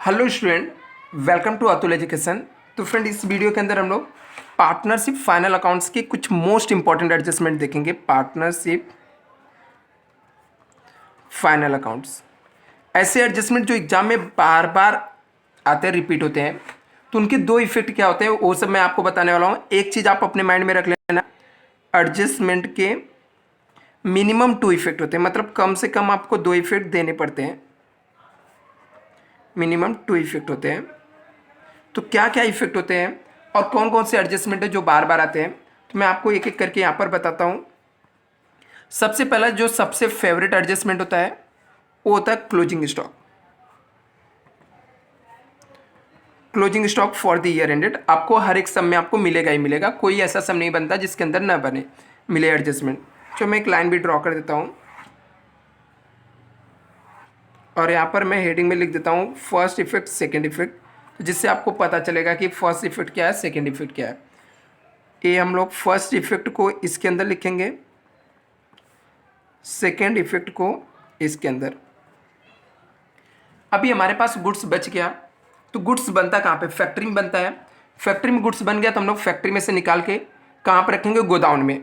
Hello student, welcome to Atul education. तो friend, इस video के अंदर हम लोग पार्टनरशिप फाइनल अकाउंट्स के कुछ मोस्ट इंपॉर्टेंट एडजस्टमेंट देखेंगे। पार्टनरशिप फाइनल अकाउंट्स ऐसे एडजस्टमेंट जो एग्जाम में बार बार आते हैं, रिपीट होते हैं। तो उनके दो इफेक्ट क्या होते हैं वो सब मैं आपको बताने वाला हूँ। एक चीज़ आप अपने माइंड में रख लेना, एडजस्टमेंट के मिनिमम 2 इफेक्ट होते हैं, मतलब कम से कम आपको 2 इफेक्ट देने पड़ते हैं। मिनिमम 2 इफेक्ट होते हैं। तो क्या क्या इफेक्ट होते हैं और कौन कौन से एडजस्टमेंट है जो बार बार आते हैं, तो मैं आपको एक एक करके यहाँ पर बताता हूँ। सबसे पहला जो सबसे फेवरेट एडजस्टमेंट होता है वो होता है closing stock. Closing stock for the year ended आपको हर एक सम में आपको मिलेगा ही मिलेगा, कोई ऐसा सम नहीं बनता जिसके अंदर ना बने मिले एडजस्टमेंट। तो मैं एक लाइन भी ड्रॉ कर देता हूँ और यहाँ पर मैं हेडिंग में लिख देता हूँ फर्स्ट इफेक्ट सेकेंड इफेक्ट, जिससे आपको पता चलेगा कि फर्स्ट इफेक्ट क्या है, सेकेंड इफेक्ट क्या है। ये हम लोग फर्स्ट इफेक्ट को इसके अंदर लिखेंगे, सेकेंड इफेक्ट को इसके अंदर। अभी हमारे पास गुड्स बच गया, तो गुड्स बनता कहाँ पे? फैक्ट्री में बनता है। फैक्ट्री में गुड्स बन गया तो हम लोग फैक्ट्री में से निकाल के कहाँ पर रखेंगे? गोदाउन में।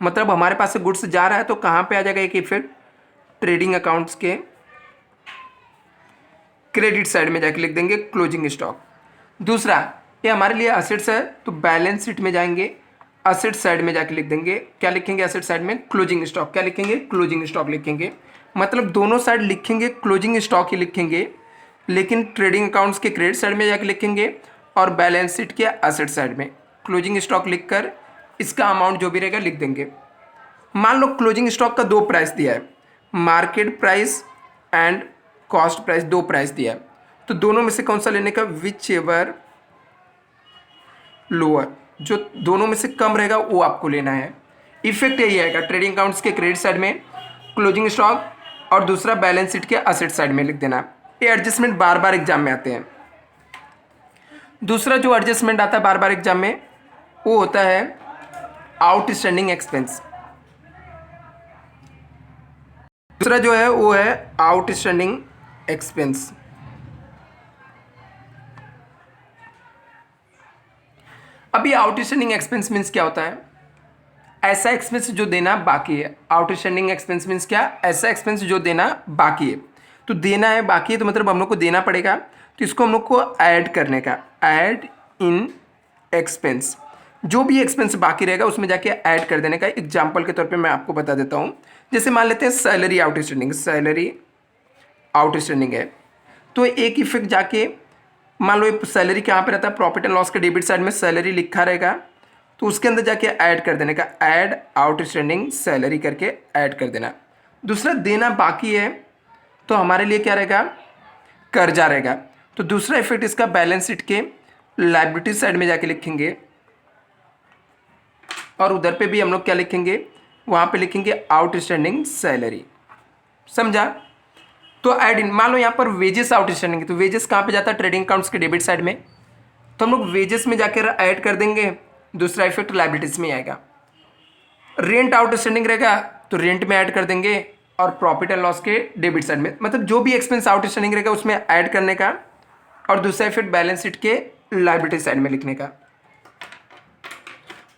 मतलब हमारे पास से गुड्स जा रहा है तो कहाँ पे आ जाएगा एक इफेक्ट? ट्रेडिंग अकाउंट्स के क्रेडिट साइड में जाके लिख देंगे क्लोजिंग स्टॉक। दूसरा, ये हमारे लिए असेट्स है तो बैलेंस शीट में जाएंगे, असेट साइड में जाके लिख देंगे, क्या लिखेंगे? असेट साइड में क्लोजिंग स्टॉक। क्या लिखेंगे? क्लोजिंग स्टॉक लिखेंगे। मतलब दोनों साइड लिखेंगे क्लोजिंग स्टॉक ही लिखेंगे, लेकिन ट्रेडिंग अकाउंट्स के क्रेडिट साइड में जाके लिखेंगे और बैलेंस शीट के असेट साइड में क्लोजिंग स्टॉक लिखकर इसका अमाउंट जो भी रहेगा लिख देंगे। मान लो क्लोजिंग स्टॉक का 2 प्राइस दिया है, market price and cost price, 2 price दिया है। तो दोनों में से कौन सा लेने का? विच एवर लोअर, जो दोनों में से कम रहेगा वो आपको लेना है। इफेक्ट यही आएगा, ट्रेडिंग अकाउंट्स के क्रेडिट साइड में क्लोजिंग स्टॉक और दूसरा बैलेंस शीट के असेट साइड में लिख देना। ये एडजस्टमेंट बार बार एग्जाम में आते हैं। दूसरा जो एडजस्टमेंट आता है बार बार एग्जाम में वो होता है आउटस्टैंडिंग एक्सपेंस। दूसरा जो है वो है आउटस्टैंडिंग एक्सपेंस। अभी आउटस्टैंडिंग एक्सपेंस मीन्स क्या होता है? ऐसा एक्सपेंस जो देना बाकी है। आउटस्टैंडिंग एक्सपेंस मीन्स क्या? ऐसा एक्सपेंस जो देना बाकी है। तो देना है बाकी है तो मतलब हम लोग को देना पड़ेगा, तो इसको हम लोग को ऐड करने का, ऐड इन एक्सपेंस। जो भी एक्सपेंस बाकी रहेगा उसमें जाके ऐड कर देने का। एग्जाम्पल के तौर पे मैं आपको बता देता हूँ। जैसे मान लेते हैं सैलरी आउटस्टैंडिंग, सैलरी आउटस्टैंडिंग है तो एक इफेक्ट जाके मान लो सैलरी कहाँ पे रहता है? प्रॉफिट एंड लॉस के डेबिट साइड में सैलरी लिखा रहेगा, तो उसके अंदर जाके ऐड कर देने का, ऐड आउटस्टैंडिंग सैलरी करके ऐड कर देना। दूसरा, देना बाकी है तो हमारे लिए क्या रहेगा? कर्जा रहेगा। तो दूसरा इफेक्ट इसका बैलेंस शीट के लायबिलिटी साइड में जाके लिखेंगे और उधर पे भी हम लोग क्या लिखेंगे? वहाँ पे लिखेंगे आउटस्टैंडिंग सैलरी। समझा? तो ऐड इन, मान लो यहाँ पर वेजेस आउटस्टैंडिंग है तो वेजेस कहाँ पे जाता है? ट्रेडिंग अकाउंट्स के डेबिट साइड में, तो हम लोग वेजेस में जाकर ऐड कर देंगे। दूसरा इफेक्ट लायबिलिटीज में आएगा। रेंट आउटस्टैंडिंग रहेगा तो रेंट में ऐड कर देंगे और प्रॉफिट एंड लॉस के डेबिट साइड में, मतलब जो भी एक्सपेंस आउटस्टैंडिंग रहेगा उसमें ऐड करने का और दूसरा इफेक्ट बैलेंस शीट के लायबिलिटी साइड में लिखने का।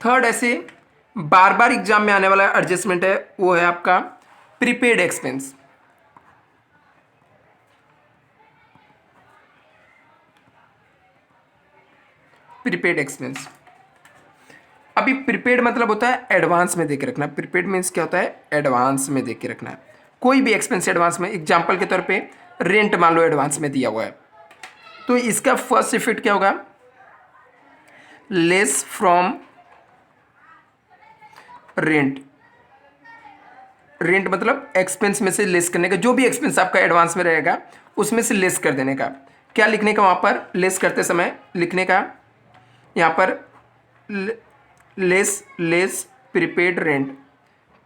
थर्ड, ऐसे बार बार एग्जाम में आने वाला एडजस्टमेंट है वो है आपका प्रीपेड एक्सपेंस। प्रीपेड एक्सपेंस, अभी प्रीपेड मतलब होता है एडवांस में देके रखना। प्रीपेड मीन्स क्या होता है? एडवांस में देके रखना। कोई भी एक्सपेंस एडवांस में, एग्जांपल के तौर पे रेंट मान लो एडवांस में दिया हुआ है, तो इसका फर्स्ट इफेक्ट क्या होगा? Less from rent. रेंट मतलब एक्सपेंस में से लेस करने का, जो भी एक्सपेंस आपका एडवांस में रहेगा उसमें से लेस कर देने का। क्या लिखने का वहाँ पर? लेस करते समय लिखने का यहाँ पर less prepaid rent,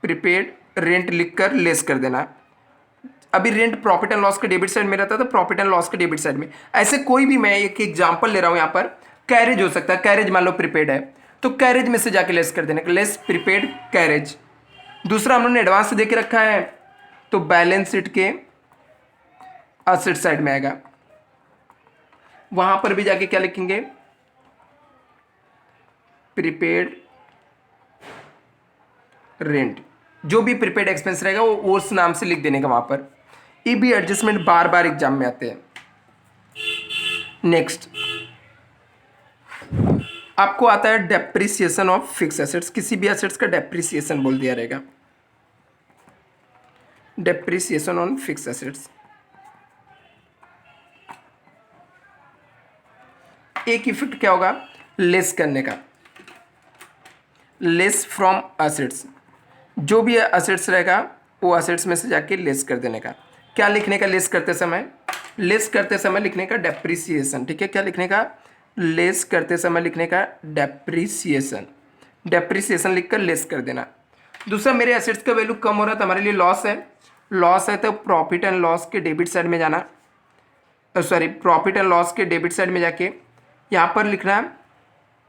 prepaid rent लिखकर लेस कर देना। अभी रेंट प्रॉफिट एंड लॉस के डेबिट साइड में रहता है तो प्रॉफिट एंड लॉस के डेबिट साइड में। ऐसे कोई भी, मैं एक एग्जांपल ले रहा हूँ यहाँ पर, कैरेज हो सकता है। कैरेज मान लो प्रीपेड है तो कैरेज में से जाके लेस कर देने का, लेस प्रीपेड कैरेज। दूसरा, हम लोगों ने एडवांस दे के रखा है तो बैलेंस शीट के असेट साइड में आएगा। वहां पर भी जाके क्या लिखेंगे, प्रीपेड रेंट, जो भी प्रीपेड एक्सपेंस रहेगा वो उस नाम से लिख देने का वहां पर। ये भी एडजस्टमेंट बार बार एग्जाम में आते हैं। नेक्स्ट आपको आता है डेप्रिसिएशन ऑफ फिक्स एसेट्स। किसी भी एसेट्स का डेप्रिसिएशन बोल दिया रहेगा, डेप्रिसिएशन ऑन फिक्स एसेट्स। एक इफेक्ट क्या होगा, लेस करने का, लेस फ्रॉम असेट्स। जो भी असेट्स रहेगा वो असेट्स में से जाके लेस कर देने का। क्या लिखने का लेस करते समय, लेस करते समय लिखने का डेप्रिसिएशन। ठीक है, क्या लिखने का, लेस करते समय लिखने का डेप्रिसिएशन। डेप्रिसिएशन लिखकर लेस कर देना। दूसरा, मेरे एसेट्स का वैल्यू कम हो रहा है तो हमारे लिए लॉस है। लॉस है तो प्रॉफिट एंड लॉस के डेबिट साइड में जाना, सॉरी प्रॉफिट एंड लॉस के डेबिट साइड में जाके यहाँ पर लिखना है,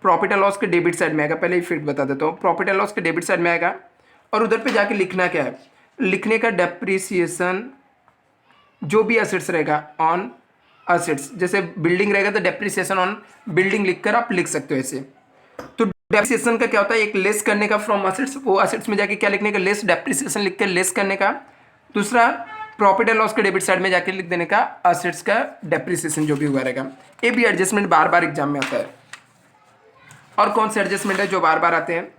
प्रॉफिट एंड लॉस के डेबिट साइड में आएगा। पहले इफेक्ट बता देता हूँ, प्रॉफिट एंड लॉस के डेबिट साइड में आएगा और उधर पे जाके लिखना क्या है, लिखने का डेप्रिसिएशन जो भी असेट्स रहेगा ऑन असेट्स। जैसे बिल्डिंग रहेगा तो डेप्रिसिएशन ऑन बिल्डिंग लिखकर आप लिख सकते हो ऐसे। तो डेप्रिसिएशन का क्या होता है, एक लेस करने का फ्रॉम असेट्स, वो असेट्स में जाके क्या लिखने का, लेस डेप्रिसिएशन लिख कर लेस करने का। दूसरा, प्रॉफिट एंड लॉस के डेबिट साइड में जाके लिख देने का असेट्स का डेप्रिसिएशन जो भी हुआ रहेगा। ये भी एडजस्टमेंट बार बार एग्जाम में आता है। और कौन से एडजस्टमेंट है जो बार बार आते हैं,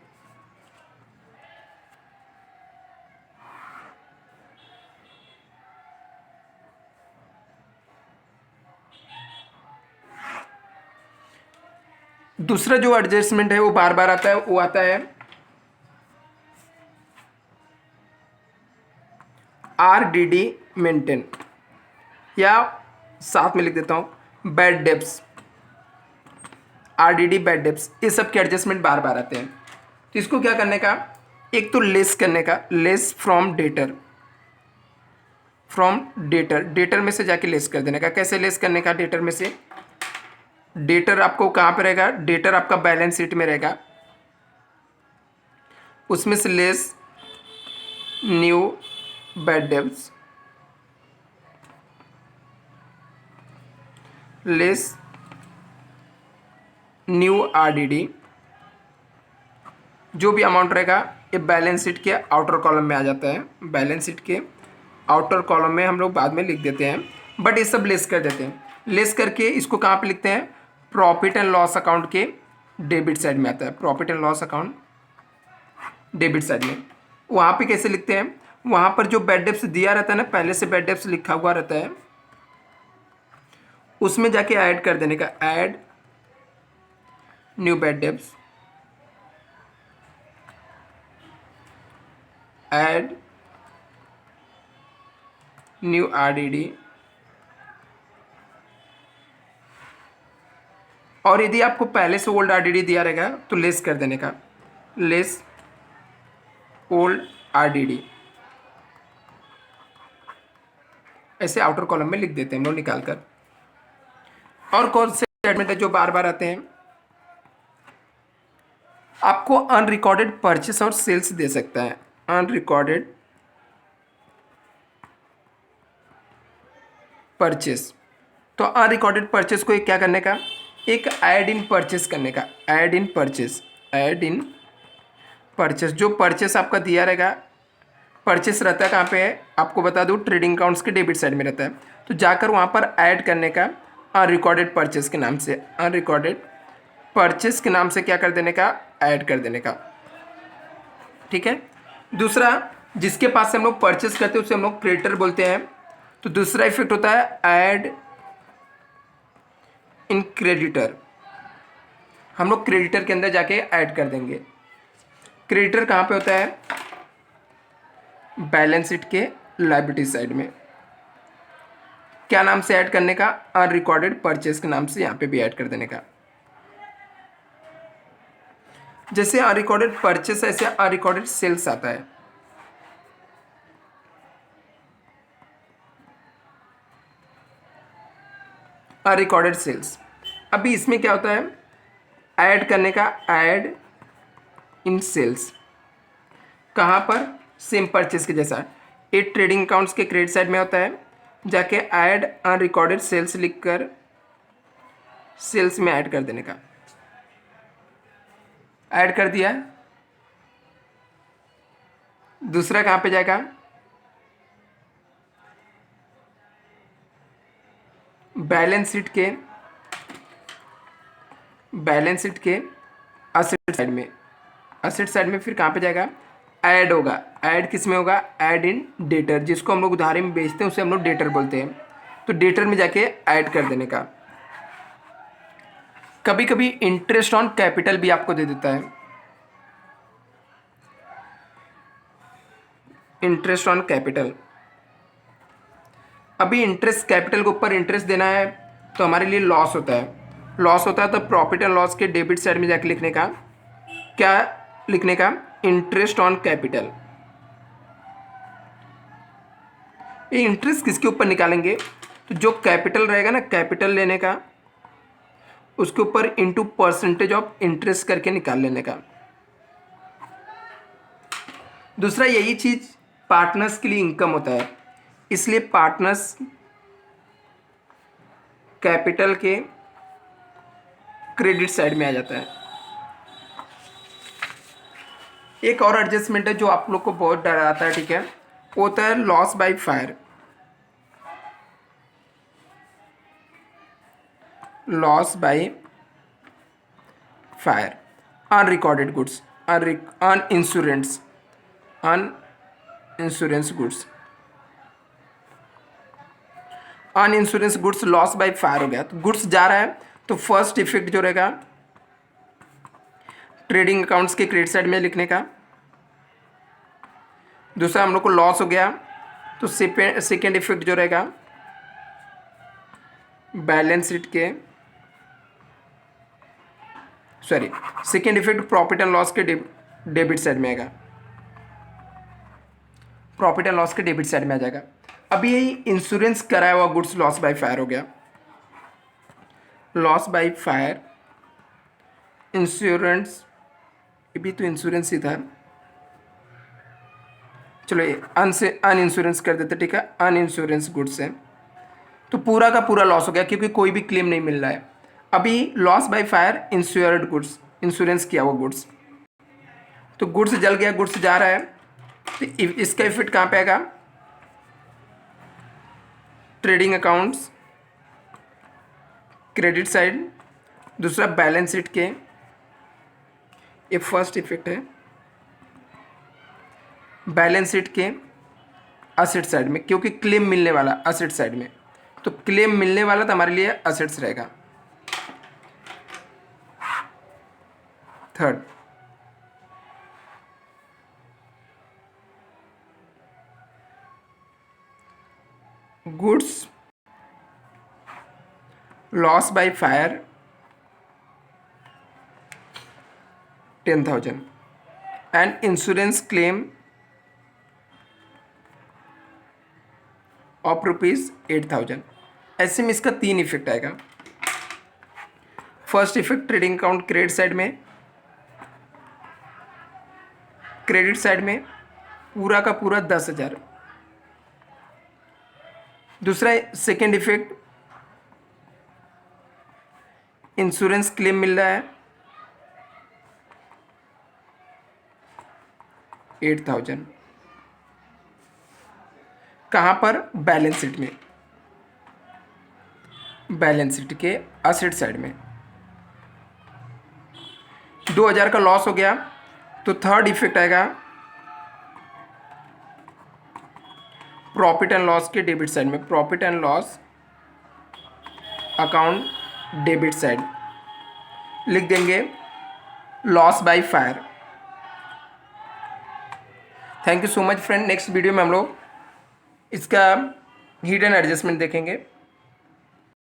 दूसरा जो एडजस्टमेंट है वो बार बार आता है, वो आता है RDD मेंटेन, या साथ में लिख देता हूं bad debts, RDD bad debts. ये सब के एडजस्टमेंट बार बार आते हैं। तो इसको क्या करने का, एक तो लेस करने का, less from debtor, from debtor, debtor में से जाके लेस कर देने का। कैसे लेस करने का, डेटर में से, डेटर आपको कहाँ पे रहेगा, डेटर आपका बैलेंस शीट में रहेगा, उसमें से less new bad debts, less new RDD। जो भी अमाउंट रहेगा ये बैलेंस शीट के आउटर कॉलम में आ जाता है। बैलेंस शीट के आउटर कॉलम में हम लोग बाद में लिख देते हैं, बट ये सब लेस कर देते हैं। लेस करके इसको कहाँ पे लिखते हैं, प्रॉफिट एंड लॉस अकाउंट के डेबिट साइड में आता है। Profit and loss account debit side में, वहाँ पे कैसे लिखते हैं, वहाँ पर जो बैड डेब्ट्स दिया रहता है ना, पहले से बैड डेब्ट्स लिखा हुआ रहता है, उसमें जाके ऐड कर देने का, add new bad debts, add new RDD। और यदि आपको पहले से ओल्ड RDD दिया रहेगा तो लेस कर देने का, लेस ओल्ड RDD, ऐसे आउटर कॉलम में लिख देते हैं हम लोग निकाल कर। और कौन से स्टेटमेंट है जो बार बार आते हैं, आपको अनरिकॉर्डेड परचेस और सेल्स दे सकता है। अनरिकॉर्डेड परचेस, तो अनरिकॉर्डेड परचेस को एक क्या करने का, एक ऐड इन परचेस करने का, add in purchase, add in purchase. जो परचेस आपका दिया रहेगा, परचेस रहता है कहाँ पे है, आपको बता दूँ ट्रेडिंग अकाउंट्स के डेबिट साइड में रहता है। तो जाकर वहाँ पर ऐड करने का, अनरिकॉर्डेड परचेस के नाम से, अनरिकॉर्डेड परचेस के नाम से क्या कर देने का, ऐड कर देने का। ठीक है। दूसरा, जिसके पास से हम लोग परचेस करते हैं उसे हम लोग क्रेडिटर बोलते हैं। तो दूसरा इफेक्ट होता है ऐड इन क्रेडिटर, हम लोग क्रेडिटर के अंदर जाके ऐड कर देंगे। क्रेडिटर कहाँ पे होता है, बैलेंस शीट के लायबिलिटी साइड में। क्या नाम से ऐड करने का, अनरिकॉर्डेड परचेस के नाम से यहाँ पे भी ऐड कर देने का। जैसे अनरिकॉर्डेड परचेस ऐसे अनरिकॉर्डेड सेल्स आता है। अनरिकॉर्डेड सेल्स, अभी इसमें क्या होता है, ऐड करने का, ऐड इन सेल्स, कहाँ पर, सेम परचेस के जैसा। ये ट्रेडिंग अकाउंट्स के क्रेडिट साइड में होता है, जाके ऐड अनरिकॉर्डेड सेल्स लिखकर सेल्स में ऐड कर देने का। ऐड कर दिया। दूसरा कहाँ पे जाएगा, बैलेंस शीट के असेट साइड में। असेट साइड में फिर कहाँ पे जाएगा, ऐड होगा। ऐड किस में होगा, ऐड इन डेटर, जिसको हम लोग उधारी में बेचते हैं उसे हम लोग डेटर बोलते हैं। तो डेटर में जाके ऐड कर देने का। कभी कभी इंटरेस्ट ऑन कैपिटल भी आपको दे देता है, इंटरेस्ट ऑन कैपिटल। अभी इंटरेस्ट, कैपिटल के ऊपर इंटरेस्ट देना है तो हमारे लिए लॉस होता है। लॉस होता है तो प्रॉफिट एंड लॉस के डेबिट साइड में जाके लिखने का, क्या लिखने का, इंटरेस्ट ऑन कैपिटल। ये इंटरेस्ट किसके ऊपर निकालेंगे, तो जो कैपिटल रहेगा ना, कैपिटल लेने का, उसके ऊपर इनटू परसेंटेज ऑफ इंटरेस्ट करके निकाल लेने का। दूसरा यही चीज पार्टनर्स के लिए इनकम होता है, इसलिए पार्टनर्स कैपिटल के क्रेडिट साइड में आ जाता है। एक और एडजस्टमेंट है जो आप लोग को बहुत डराता है, ठीक है, वो होता है loss by fire. Loss by fire, unrecorded goods, un insurance goods, un insurance goods loss by fire हो गया। तो गुड्स जा रहा है तो फर्स्ट इफेक्ट जो रहेगा ट्रेडिंग अकाउंट्स के क्रेडिट साइड में लिखने का। दूसरा हम लोग को लॉस हो गया तो सेकेंड इफेक्ट जो रहेगा बैलेंस शीट के, sorry, second effect profit and loss के डेबिट साइड में आएगा, प्रॉफिट एंड लॉस के डेबिट साइड में आ जाएगा। अभी यही इंश्योरेंस कराया हुआ गुड्स लॉस बाय फायर हो गया। लॉस बाय फायर, इंश्योरेंस, ये भी तो इंश्योरेंस ही था, चलो ये अन से अन इंश्योरेंस कर देते, ठीक है, अन इंश्योरेंस गुड्स है तो पूरा का पूरा लॉस हो गया क्योंकि कोई भी क्लेम नहीं मिल रहा है। अभी loss by fire insured goods, insurance किया हुआ गुड्स, तो गुड्स जल गया, गुड्स जा रहा है तो इसका इफेक्ट कहाँ पे आएगा, ट्रेडिंग अकाउंट्स क्रेडिट साइड। दूसरा बैलेंस शीट के, ये फर्स्ट इफेक्ट है, बैलेंस शीट के असेट साइड में, क्योंकि क्लेम मिलने वाला असेट साइड में, तो क्लेम मिलने वाला तो हमारे लिए असेट्स रहेगा। Third, goods loss by fire 10,000 and insurance claim of rupees 8,000। ऐसे में इसका 3 इफेक्ट आएगा। First effect trading account credit side में पूरा का पूरा 10,000। दूसरा सेकेंड इफेक्ट इंश्योरेंस क्लेम मिल रहा है 8,000, कहाँ पर, बैलेंस शीट में, बैलेंस शीट के असेट साइड में। 2,000 का लॉस हो गया तो थर्ड इफेक्ट आएगा प्रॉफिट एंड लॉस के डेबिट साइड में, profit and loss account debit side लिख देंगे loss by fire. Thank you so much friend. Next video में हम लोग इसका हिडन एडजस्टमेंट देखेंगे।